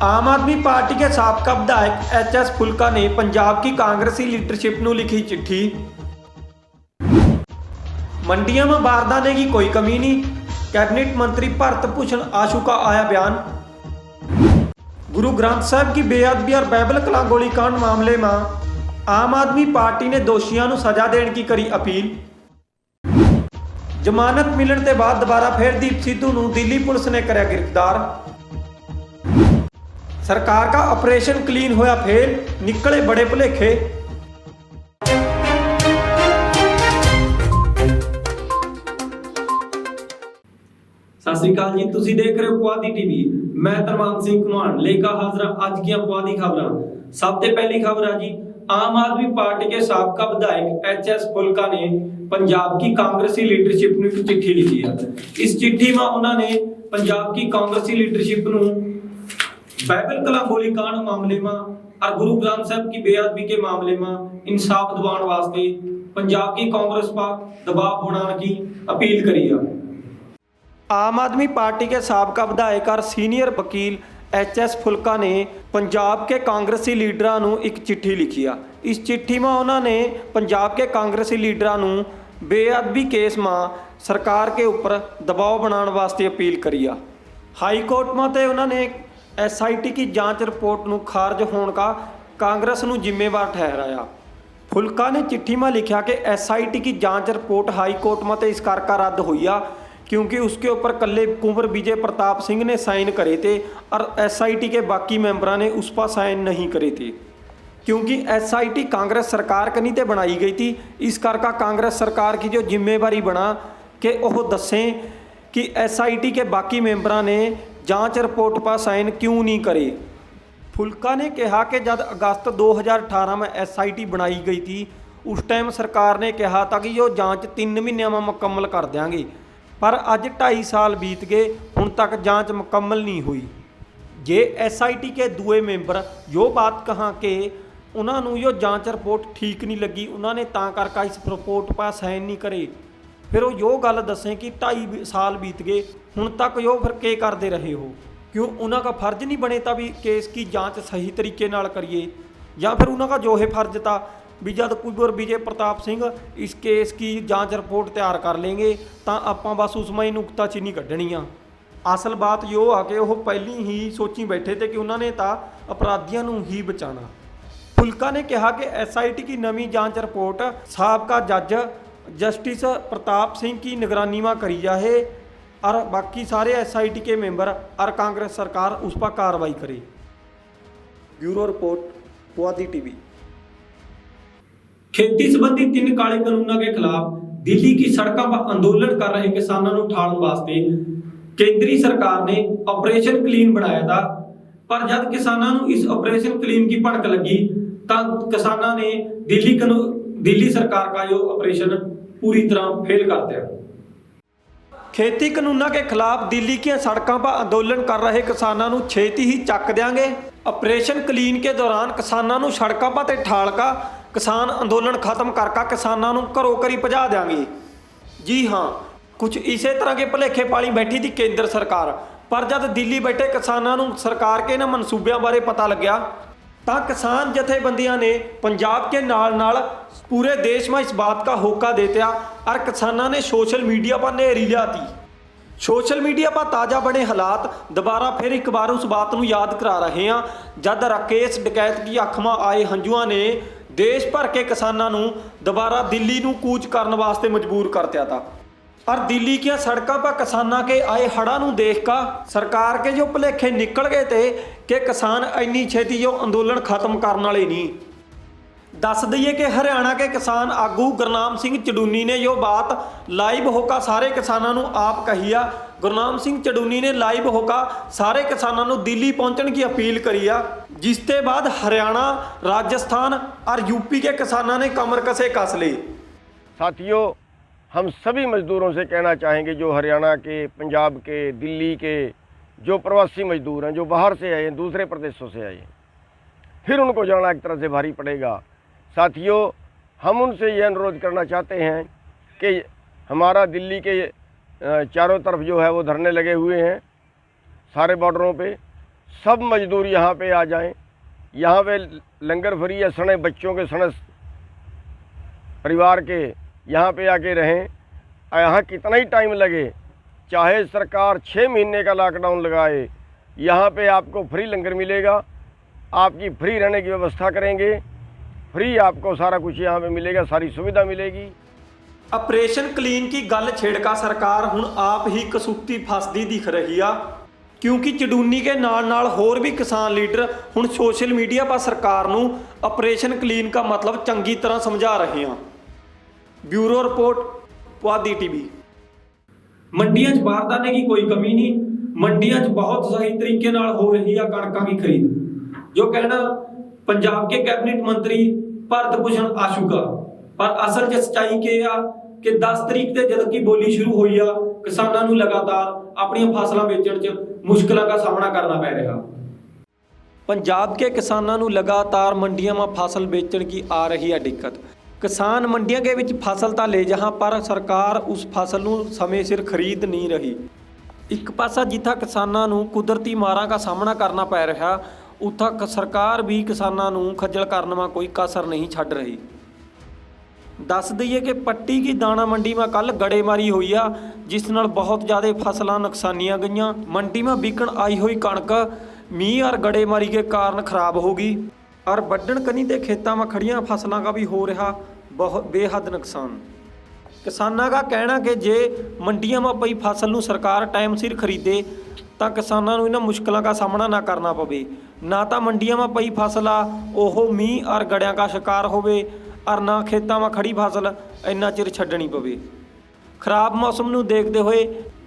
आम आदमी पार्टी के साबका विधायक एच फुल्का ने पंजाब की कांग्रेसी लीडरशिप ਨੂੰ लिखी चिट्ठी। मंडियों में बारदाने की कोई कमी नहीं, कैबिनेट मंत्री भरत भूषण आशू का आया बयान। गुरु ग्रंथ साहिब की बेअदबी और बाइबल कलां गोलीकांड मामले में आम आदमी पार्टी ने दोषियों को सजा देने की करी अपील। जमानत मिलने के बाद दोबारा फिर दीप सिद्धू को दिल्ली पुलिस ने कराया गिरफ्तार। सरकार का ऑपरेशन क्लीन होया फेल, निकले बड़े भुलेखे। सत श्री अकाल जी, तुसी देख रहे हो पुआधी टीवी। मैं धर्मांत सिंह घुमान लेकर हाजिर आज की पुआधी खबरां। सब ते पहली खबर है जी, आम आदमी पार्टी के साबका विधायक एच फुल्का ने पंजाब की कांग्रेसी लीडरशिप को एक चिट्ठी लिखी है। इस चिट्ठी में उन्होंने पंजाब की कांग्रेसी लीडरशिप को बाइबल कलां गोलीकांड मामले में और गुरु ग्रंथ साहिब की बेअदबी के मामले में इंसाफ दिवाने वास्ते पंजाब की कांग्रेस पर दबाव बनाने की अपील करी है। आम आदमी पार्टी के साबका विधायक और सीनियर वकील एच फुल्का ने पंजाब के कांग्रेसी लीडरां नूं एक चिट्ठी लिखी है। इस चिट्ठी में उन्होंने पंजाब के कांग्रेसी लीडरां नूं बेअदबी केस में सरकार के ऊपर दबाव बनाने वास्ते अपील करी है। हाई कोर्ट में तो उन्होंने SIT की जांच रिपोर्ट नूं खारिज होने का कांग्रेस नूं जिम्मेवार ठहराया। फुल्का ने चिट्ठी में लिखा कि SIT की जांच रिपोर्ट हाई कोर्ट में तो इस करके रद्द हुई है क्योंकि उसके ऊपर कल्ले कुंवर विजय प्रताप सिंह ने साइन करे थे और SIT के बाकी मेंबरों ने उस पर साइन नहीं करे थे। क्योंकि SIT कांग्रेस सरकार कनी ते बनाई गई थी, इस करके कांग्रेस सरकार की जो जिम्मेवारी बना कि वह दसें कि SIT के बाकी मेंबरों ने जांच रिपोर्ट पर साइन क्यों नहीं करे। फुल्का ने कहा कि जब अगस्त 2018 में SIT बनाई गई थी उस टाइम सरकार ने कहा था कि जो जांच 3 महीनों में मुकम्मल कर देंगे, पर अज 2.5 साल बीत गए, हुण तक जांच मुकम्मल नहीं हुई। जे SIT के दूए मेंबर जो बात कहा कि उन्होंने जो जांच रिपोर्ट ठीक नहीं लगी, उन्होंने ता करके इस रिपोर्ट पर साइन नहीं करे, फिर वो यो गल दसें कि 2.5 साल बीत गए, हुण तक यो फिर के करते रहे हो, क्यों उनका फर्ज नहीं बने था भी केस की जांच सही तरीके नाल करिए, या फिर उनका जो है फर्ज था भी जब कुंवर विजय प्रताप सिंह इस केस की जांच रिपोर्ट तैयार कर लेंगे तो आपां बस उसमें ही नुकताचीनी कढ़नी आ। असल बात यो आ कि वो पहली ही सोची बैठे थे कि उन्होंने तो अपराधियों को ही बचाना। फुल्का ने कहा कि SIT की नवी जांच रिपोर्ट साबका जज जस्टिस प्रताप सिंह की निगरानी में करी जाए और बाकी सारे SIT के मेंबर और कांग्रेस सरकार उस पर कार्रवाई करे। Bureau report, Puadhi TV. खेती संबंधी 3 काले कानूनों के खिलाफ दिल्ली की सड़कों पर आंदोलन कर रहे किसानों को उठाने वास्ते केंद्रीय सरकार ने ऑपरेशन क्लीन बनाया था, पर जब किसानों को इस ऑपरेशन क्लीन की भड़क लगी तो किसानों ने दिल्ली सरकार का जो ऑपरेशन पूरी तरह फेल कर दिया। खेती कानूनों के खिलाफ दिल्ली की सड़कों पर आंदोलन कर रहे किसानों को छेती ही चक देंगे। ऑपरेशन क्लीन के दौरान किसानों को सड़कों पर ठाल का किसान आंदोलन खत्म करके किसानों को घरों घरी भजा देंगे। जी हाँ, कुछ इसी तरह के भुलेखे पाली बैठी थी केंद्र सरकार, पर जब दिल्ली बैठे किसानों को सरकार के इन्हां मनसूबियां बारे पता लग्या तो किसान जथेबंदियां ने पंजाब के नाल पूरे देश में इस बात का होका देता और किसानों ने सोशल मीडिया पर नेरी लियाती। सोशल मीडिया पर ताज़ा बने हालात दोबारा फिर एक बार उस बात को याद करा रहे हैं जब राकेश डकैत की अख में आए हंजुआ ने देश भर के किसानों को दोबारा दिल्ली को कूच करने वास्ते मजबूर कर दिया था। और दिल्ली की सड़कों पर किसानों के आए हड़ा को देख कर सरकार के जो भुलेखे निकल गए थे कि किसान इन्नी छेती जो आंदोलन खत्म करने वाले नहीं। दस दईए कि हरियाणा के किसान आगू गुरनाम सिंह चडूनी ने जो बात लाइव होकर सारे किसानों को आप कही आ। गुरनाम सिंह चडूनी ने लाइव होकर सारे किसानों को दिल्ली पहुंचने की अपील करी आ, जिसके बाद हरियाणा, राजस्थान और यूपी के किसानों ने कमर कसे कस ली। साथियों, हम सभी मजदूरों से कहना चाहेंगे जो हरियाणा के, पंजाब के, दिल्ली के जो प्रवासी मजदूर हैं, जो बाहर से आए हैं, दूसरे प्रदेशों से आए हैं, फिर उनको जाना एक तरह से भारी पड़ेगा। साथियों, हम उनसे ये अनुरोध करना चाहते हैं कि हमारा दिल्ली के चारों तरफ जो है वो धरने लगे हुए हैं, सारे बॉर्डरों पे। सब मजदूर यहाँ पे आ जाएं। यहाँ पे लंगर फ्री है, सने बच्चों के सने परिवार के यहाँ पे आके रहें। यहाँ कितना ही टाइम लगे, चाहे सरकार 6 महीने का लॉकडाउन लगाए, यहाँ पे आपको फ्री लंगर मिलेगा, आपकी फ्री रहने की व्यवस्था करेंगे, फ्री आपको सारा कुछ यहाँ पे मिलेगा, सारी सुविधा मिलेगी। ਆਪਰੇਸ਼ਨ ਕਲੀਨ की गल छेड़का सरकार ਹੁਣ ਆਪ ਹੀ ਕਸੂਤੀ ਫਸਦੀ ਦਿਖ ਰਹੀ ਆ, ਕਿਉਂਕਿ ਚਡੂਨੀ के ਨਾਲ ਹੋਰ ਵੀ ਕਿਸਾਨ ਲੀਡਰ ਹੁਣ ਸੋਸ਼ਲ ਮੀਡੀਆ 'ਪਰ ਸਰਕਾਰ ਨੂੰ ਆਪਰੇਸ਼ਨ ਕਲੀਨ का मतलब ਚੰਗੀ ਤਰ੍ਹਾਂ ਸਮਝਾ ਰਹੇ ਆ। Bureau report Puadhi TV. मंडियां 'ਚ बारदाने की कोई कमी नहीं, मंडियां 'ਚ बहुत सही तरीके नाल हो रही है कणकों की खरीद। जो कहना पंजाब के कैबिनेट मंत्री भारत भूषण आशू का, पर असल 'ਚ सच्चाई के आ कि 10 तरीक ਤੇ जद की बोली शुरू हुई आ, किसानों ਨੂੰ लगातार अपनी फसलां बेचण 'ਚ मुश्किलों का सामना करना पै रहा। पंजाब के किसानों ਨੂੰ लगातार मंडियां में फसल बेचण की आ रही है दिक्कत। किसान मंडियां के विच फसल तो ले जहाँ, पर सरकार उस फसल ਨੂੰ समय सिर खरीद नहीं रही। एक पासा जिथा किसानों ਨੂੰ कुदरती मारां का सामना करना पै रहा, उत्था सरकार भी किसानों ਨੂੰ खज्जल करने में कोई कसर नहीं छड्ड रही। दस दईए कि पट्टी की दाणा मंडी में कल गड़ेमारी हुई आ, जिस नाल बहुत ज़्यादा फसलां नुकसानियां गईयां। मंडी में बिकण आई हुई कणक मींह और गड़ेमारी के कारण खराब हो गई, और वड्ढण कनी ते खेतों में खड़ियां फसलों का भी हो रहा बहुत बेहद नुकसान। किसानों का कहना कि जे मंडियों में पई फसल नूं सरकार टाइम सिर खरीदे तो किसानों नूं इन्हां मुश्किलों का सामना ना करना पवे, ना तो मंडियों में पई फसल आ ओह मींह और गड़ियां का शिकार होवे, और ना खेतों में खड़ी फसल इन्ना चिर छड्डनी पवे। खराब मौसम नूं देखते हुए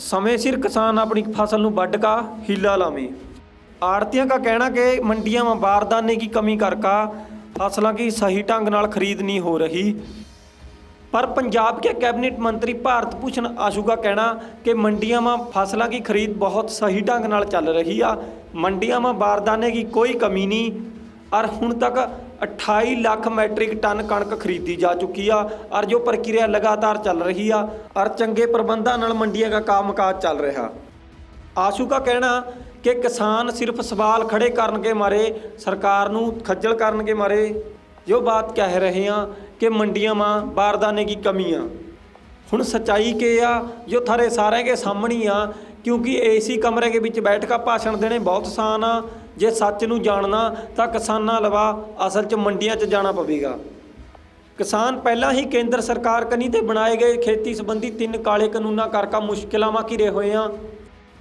समय सिर किसान अपनी फसल नूं वड्ढ का हीला लावे। आड़तियों का कहना कि मंडियों में बारदाने की कमी करके फसलों की सही ढंग नाल खरीद नहीं हो रही। पर पंजाब के कैबिनेट मंत्री भारत भूषण आशू का कहना कि मंडियों में फसलों की खरीद बहुत सही ढंग नाल चल रही आ, मंडियों में बारदाने की कोई कमी नहीं, और हुण तक 28 लाख मैट्रिक टन कणक खरीदी जा चुकी है, और जो प्रक्रिया लगातार चल रही है, और चंगे प्रबंधों नाल मंडियों का कामकाज चल रहा। आशू का कहना कि किसान सिर्फ सवाल खड़े करने के मारे सरकार नूं खज्जल करने के मारे जो बात कह रहे हैं कि मंडियों में बारदाने की कमी आ। हुण सच्चाई के आ जो थारे सारे के सामने आ, क्योंकि एसी कमरे के विच बैठ कर भाषण देने बहुत आसान आ, जे सच नूं जानना तो किसानां लवा असल 'च मंडियां 'ਚ जाना पवेगा। किसान पहला ही केंद्र सरकार कनी ते बनाए गए खेती संबंधी 3 काले कानूनां करके मुश्किलों में घिरे हुए हैं।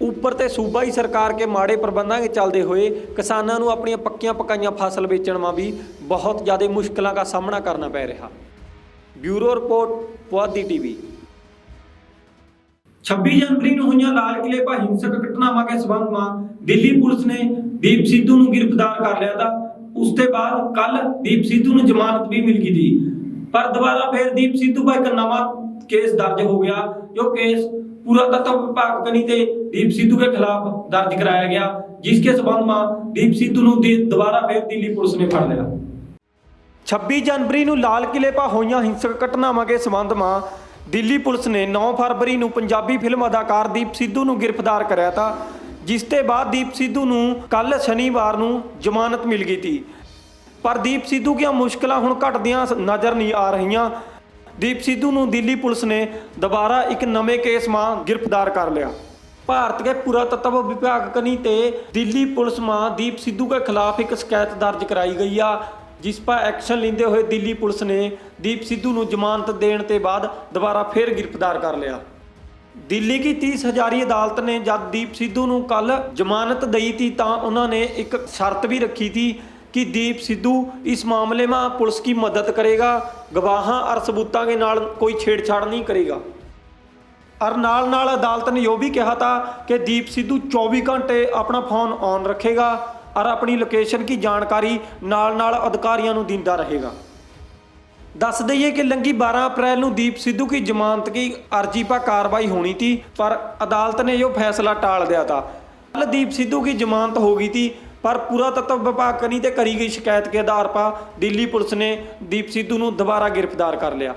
ऊपर ते सूबा ही सरकार के माड़े प्रबंधों के चलते हुए किसानों को अपनी पक्कियां पकाइयां फसल बेचण में भी बहुत ज़्यादा मुश्किलों का सामना करना पै रहा। Bureau report Puadhi TV. 26 जनवरी ਨੂੰ ਹੋਈਆਂ ਲਾਲ ਕਿਲੇ 'ਪਾ ਹਿੰਸਕ ਘਟਨਾਵਾਂ के संबंध में दिल्ली पुलिस ने दीप सिद्धू ਨੂੰ गिरफ्तार कर लिया था। उसके बाद कल दीप सिद्धू ਨੂੰ जमानत भी मिल गई थी, पर दोबारा फिर दीप सिद्धू पर एक नवा केस दर्ज हो गया। जो केस पुरातत्व विभाग कनी ते दीप सिद्धू के खिलाफ दर्ज कराया गया, जिसके संबंध में दीप सिद्धू ਨੂੰ दोबारा फिर दिल्ली पुलिस ने फड़ लिया। 26 जनवरी ਨੂੰ लाल किले 'पा ਹੋਈਆਂ ਹਿੰਸਕ ਘਟਨਾਵਾਂ के संबंध में दिल्ली पुलिस ने 9 फरवरी ਨੂੰ पंजाबी फिल्म अदाकार दीप सिद्धू ਨੂੰ गिरफ्तार कराया था, जिसके बाद दीप सिद्धू ਨੂੰ कल शनिवार ਨੂੰ जमानत मिल गई थी। पर दीप सिद्धू की मुश्किलें हुण घटदियां नज़र नहीं आ रही। दीप सिद्धू ਨੂੰ दिल्ली पुलिस ने दोबारा एक नवे केस में गिरफ्तार कर लिया। भारत के पुरातत्व विभाग कनी ते दिल्ली पुलिस में दीप सिद्धू के खिलाफ एक शिकायत दर्ज कराई गई है, जिस पर एक्शन लेंदे हुए दिल्ली पुलिस ने दीप सिद्धू ਨੂੰ जमानत देने के बाद दोबारा फिर गिरफ्तार कर लिया। दिल्ली की 30 हजारी अदालत ने जब दीप सिद्धू ਨੂੰ कल जमानत दी थी तो उन्होंने एक शर्त भी रखी थी कि दीप सिद्धू इस मामले में पुलिस की मदद करेगा, गवाहां और सबूतों के नाल कोई छेड़छाड़ नहीं करेगा। और नाल नाल अदालत ने यह भी कहा था कि दीप सिद्धू 24 घंटे अपना फोन ऑन रखेगा और अपनी लोकेशन की जानकारी नाल नाल अधिकारियों को दिंदा रहेगा। दस दईए कि लंघी 12 अप्रैल को दीप सिद्धू की जमानत की अर्जी पर कार्रवाई होनी थी, पर अदालत ने यह फैसला टाल दिया था। कल दीप सिद्धू की जमानत हो गई थी, पर पुरातत्व विभाग कनी ते करी गई शिकायत के आधार पर दिल्ली पुलिस ने दीप सिद्धू को दोबारा गिरफ्तार कर लिया।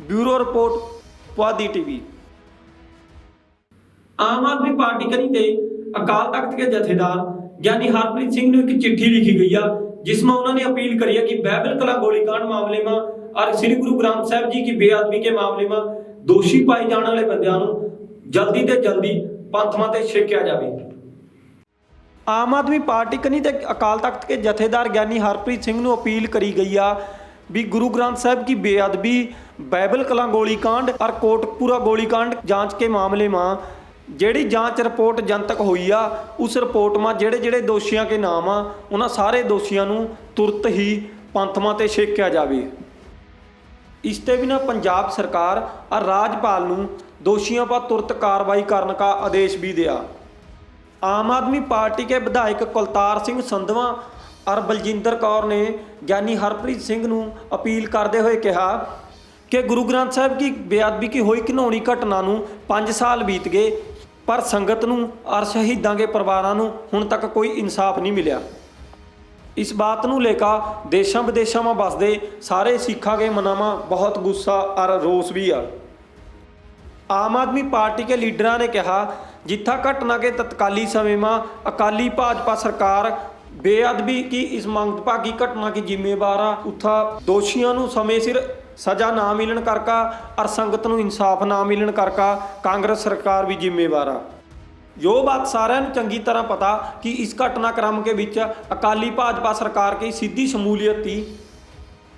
Bureau report Puadhi TV. Aam Aadmi party कनी ते अकाल तख्त के जथेदार ਗਿਆਨੀ ਹਰਪ੍ਰੀਤ ਸਿੰਘ ਨੂੰ ਇੱਕ ਚਿੱਠੀ ਲਿਖੀ ਗਈ ਆ जिसमें उन्होंने अपील करी है कि बाइबल कला गोलीकांड मामले में और श्री गुरु ग्रंथ साहिब जी की बेअदबी के मामले में दोषी पाए जाने वाले बंदियां नूं जल्दी ते जल्दी पंथां ते छेकिया जावे। आम आदमी पार्टी कनी ते अकाल तख्त के जथेदार ज्ञानी हरप्रीत सिंह नूं अपील करी गई आ भी गुरु ग्रंथ साहिब की बेअदबी, बाइबल कला गोलीकांड और कोटकपूरा गोलीकांड जांच के मामले में ਜਿਹੜੀ ਜਾਂਚ ਰਿਪੋਰਟ ਜਨਤਕ ਹੋਈ ਆ ਉਸ ਰਿਪੋਰਟ ਮਾ ਜਿਹੜੇ ਦੋਸ਼ੀਆਂ ਕੇ ਨਾਮ ਆ ਉਹਨਾਂ ਸਾਰੇ ਦੋਸ਼ੀਆਂ ਨੂੰ ਤੁਰਤ ਹੀ ਪੰਥਾਂ ਤੇ ਛੇਕਿਆ ਜਾਵੇ। ਇਸ ਤੇ ਵੀ ਨਾ ਪੰਜਾਬ ਸਰਕਾਰ और राज्यपाल ਨੂੰ दोषियों पर तुरंत कार्रवाई करने का आदेश भी दिया। आम आदमी पार्टी के विधायक कुलतार सिंह संधवा और बलजिंदर कौर ने ज्ञानी हरप्रीत सिंह ਨੂੰ अपील करते हुए कहा कि गुरु ग्रंथ साहिब की बेअदबी की हुई घिनौनी घटना ਨੂੰ 5 साल बीत गए पर संगत ਨੂੰ और शहीदों के परिवारों ਨੂੰ ਹੁਣ तक कोई इंसाफ नहीं मिला। इस बात ਨੂੰ लेकर देशों विदेशों में बसते सारे सिखा के मनां में बहुत गुस्सा और रोस भी आ। आम आदमी पार्टी के लीडरों ने कहा जिथा घटना के तत्काली समय में अकाली भाजपा सरकार बेअदबी की इस मंदभागी घटना की जिम्मेवार आ, उथा दोषियों ਨੂੰ समय सिर सज़ा ना मिलन करका और संगत ਨੂੰ इंसाफ ना मिलन करका कांग्रेस सरकार भी जिम्मेवार आ। जो बात सारिਆਂ ਨੂੰ चंगी तरह पता कि इस घटनाक्रम के विच अकाली भाजपा सरकार की सीधी शमूलियत थी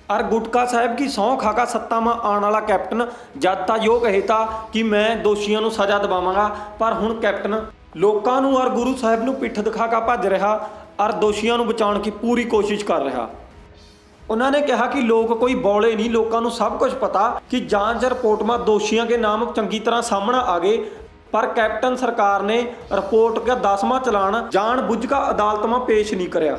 और गुटका साहब की सौं खाका सत्ता में आने वाला कैप्टन जद तक यो कहे था कि मैं दोषियों ਨੂੰ सज़ा दिवावांगा, पर हुण कैप्टन लोगों ਨੂੰ और गुरु साहब ਨੂੰ पिठ दिखा के भज रहा और दोषियों ਨੂੰ बचाने की पूरी कोशिश कर रहा। उन्होंने कहा कि लोग कोई बौले नहीं, लोगों को सब कुछ पता कि जांच रिपोर्ट में दोषियों के नाम चंगी तरह सामने आ गए, पर कैप्टन सरकार ने रिपोर्ट का 10वां चलान जानबूझकर अदालत में पेश नहीं कराया।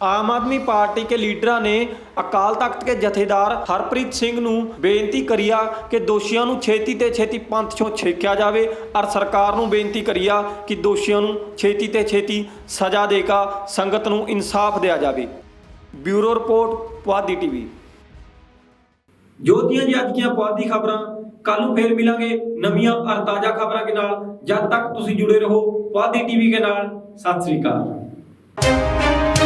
आम आदमी पार्टी के लीडर ने अकाल तख्त के जथेदार हरप्रीत सिंह ਨੂੰ बेनती करी कि दोषियों ਨੂੰ छेती ते छेती पंथ चों छेकिया जाए और सरकार ਨੂੰ बेनती करी कि दोषियों ਨੂੰ छेती ते छेती सज़ा देकर संगत ਨੂੰ इंसाफ दिया जाए। Bureau report Puadhi TV. जो जी अज की पुआधी खबरां कल फिर मिलांगे नवीं और ताज़ा खबरों के नाल। जब तक तुसीं जुड़े रहो पुआधी टीवी के नाल। सत श्री अकाल।